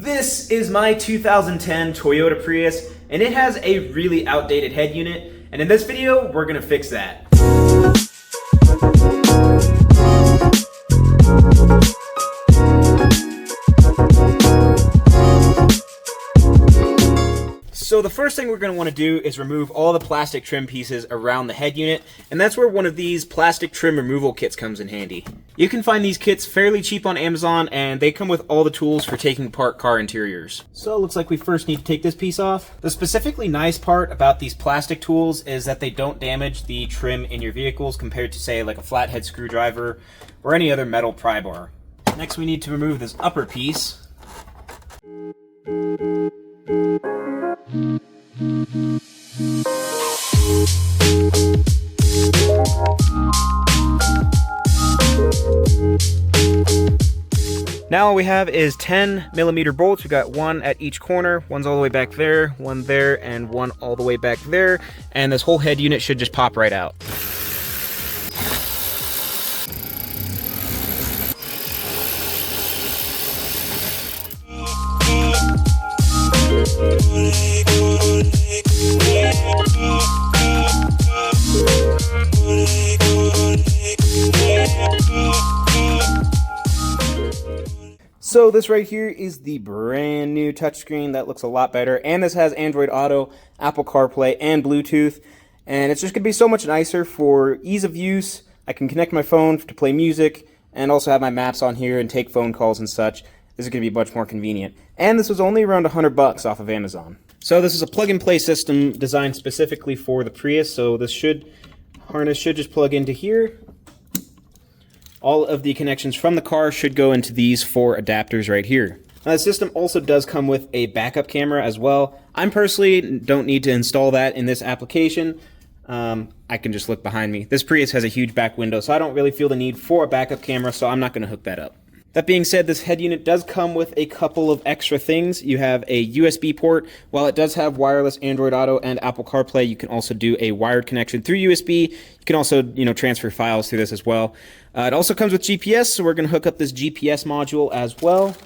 This is my 2010 Toyota Prius, and it has a really outdated head unit, and in this video, we're gonna fix that. So the first thing we're going to want to do is remove all the plastic trim pieces around the head unit, and that's where one of these plastic trim removal kits comes in handy. You can find these kits fairly cheap on Amazon, and they come with all the tools for taking apart car interiors. So it looks like we first need to take this piece off. The specifically nice part about these plastic tools is that they don't damage the trim in your vehicles compared to, say, like a flathead screwdriver or any other metal pry bar. Next we need to remove this upper piece. Now all we have is 10mm bolts. We got one at each corner. One's all the way back there, one there, and one all the way back there. And this whole head unit should just pop right out. So this right here is the brand new touchscreen that looks a lot better, and this has Android Auto, Apple CarPlay, and Bluetooth, and it's just going to be so much nicer for ease of use. I can connect my phone to play music and also have my maps on here and take phone calls and such. This is going to be much more convenient. And this was only around $100 off of Amazon. So this is a plug-and-play system designed specifically for the Prius, so this harness should just plug into here. All of the connections from the car should go into these 4 adapters right here. Now, the system also does come with a backup camera as well. I personally don't need to install that in this application. I can just look behind me. This Prius has a huge back window, so I don't really feel the need for a backup camera, so I'm not going to hook that up. That being said, this head unit does come with a couple of extra things. You have a USB port. While it does have wireless Android Auto and Apple CarPlay, you can also do a wired connection through USB. You can also, transfer files through this as well. It also comes with GPS, so we're going to hook up this GPS module as well.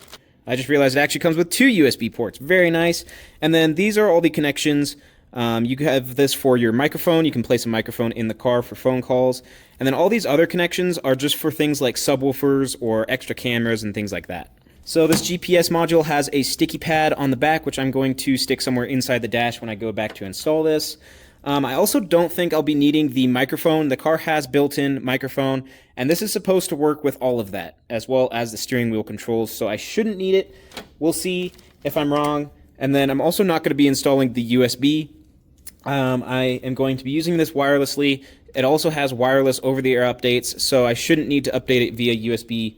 I just realized it actually comes with 2 USB ports. Very nice. And then these are all the connections. You have this for your microphone. You can place a microphone in the car for phone calls. And then all these other connections are just for things like subwoofers or extra cameras and things like that. So this GPS module has a sticky pad on the back, which I'm going to stick somewhere inside the dash when I go back to install this. I also don't think I'll be needing the microphone. The car has built-in microphone, and this is supposed to work with all of that, as well as the steering wheel controls, so I shouldn't need it. We'll see if I'm wrong. And then I'm also not going to be installing the USB. I am going to be using this wirelessly. It also has wireless over-the-air updates, so I shouldn't need to update it via USB.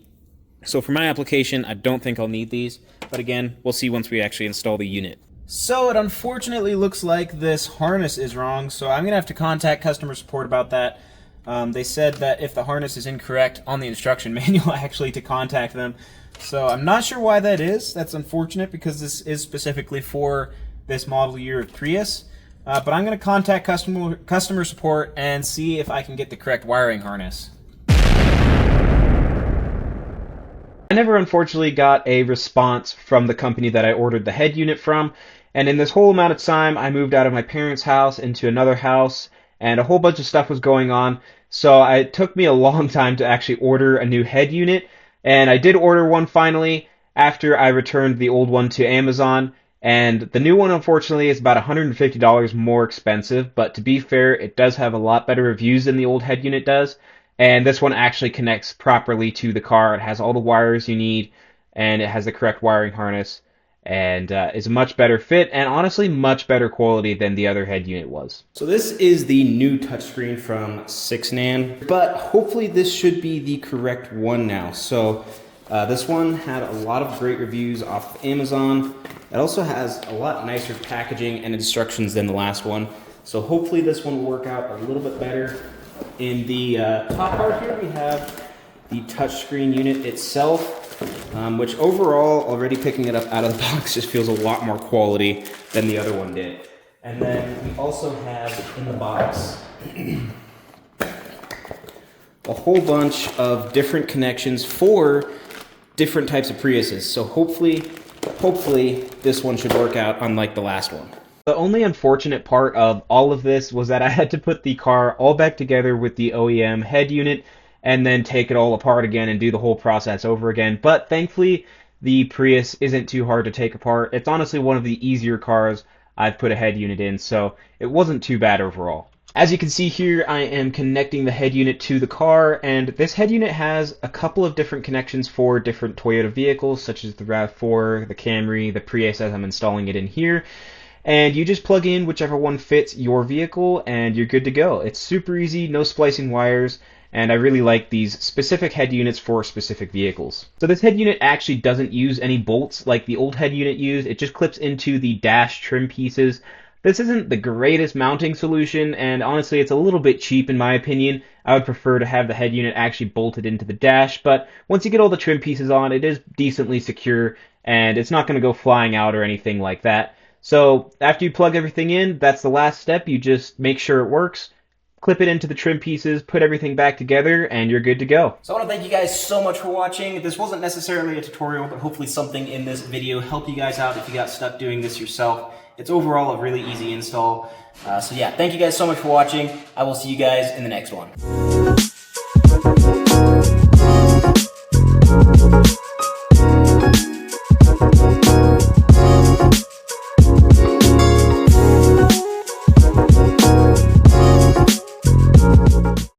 So for my application, I don't think I'll need these, but again, we'll see once we actually install the unit. So it unfortunately looks like this harness is wrong, so I'm going to have to contact customer support about that. They said that if the harness is incorrect on the instruction manual, actually to contact them. So I'm not sure why that is. That's unfortunate because this is specifically for this model year of Prius. But I'm going to contact customer support and see if I can get the correct wiring harness. I never unfortunately got a response from the company that I ordered the head unit from, and in this whole amount of time I moved out of my parents' house into another house, and a whole bunch of stuff was going on, so it took me a long time to actually order a new head unit, and I did order one finally after I returned the old one to Amazon. And the new one, unfortunately, is about $150 more expensive, but to be fair, it does have a lot better reviews than the old head unit does, and this one actually connects properly to the car. It has all the wires you need, and it has the correct wiring harness, and is a much better fit, and honestly, much better quality than the other head unit was. So this is the new touchscreen from 6nan, but hopefully this should be the correct one now. So this one had a lot of great reviews off of Amazon. It also has a lot nicer packaging and instructions than the last one. So hopefully this one will work out a little bit better. In the top part here we have the touchscreen unit itself, which overall, already picking it up out of the box, just feels a lot more quality than the other one did. And then we also have in the box a whole bunch of different connections for different types of Priuses. So hopefully hopefully this one should work out unlike the last one. The only unfortunate part of all of this was that I had to put the car all back together with the OEM head unit and then take it all apart again and do the whole process over again. But thankfully, the Prius isn't too hard to take apart. It's honestly one of the easier cars I've put a head unit in, so it wasn't too bad overall. As you can see here, I am connecting the head unit to the car, and this head unit has a couple of different connections for different Toyota vehicles, such as the RAV4, the Camry, the Prius as I'm installing it in here. And you just plug in whichever one fits your vehicle and you're good to go. It's super easy, no splicing wires, and I really like these specific head units for specific vehicles. So this head unit actually doesn't use any bolts like the old head unit used. It just clips into the dash trim pieces. This isn't the greatest mounting solution, and honestly it's a little bit cheap in my opinion. I would prefer to have the head unit actually bolted into the dash, but once you get all the trim pieces on, it is decently secure and it's not going to go flying out or anything like that. So after you plug everything in, that's the last step. You just make sure it works, clip it into the trim pieces, put everything back together, and you're good to go. So I want to thank you guys so much for watching. This wasn't necessarily a tutorial, but hopefully something in this video helped you guys out if you got stuck doing this yourself. It's overall a really easy install. So yeah, thank you guys so much for watching. I will see you guys in the next one.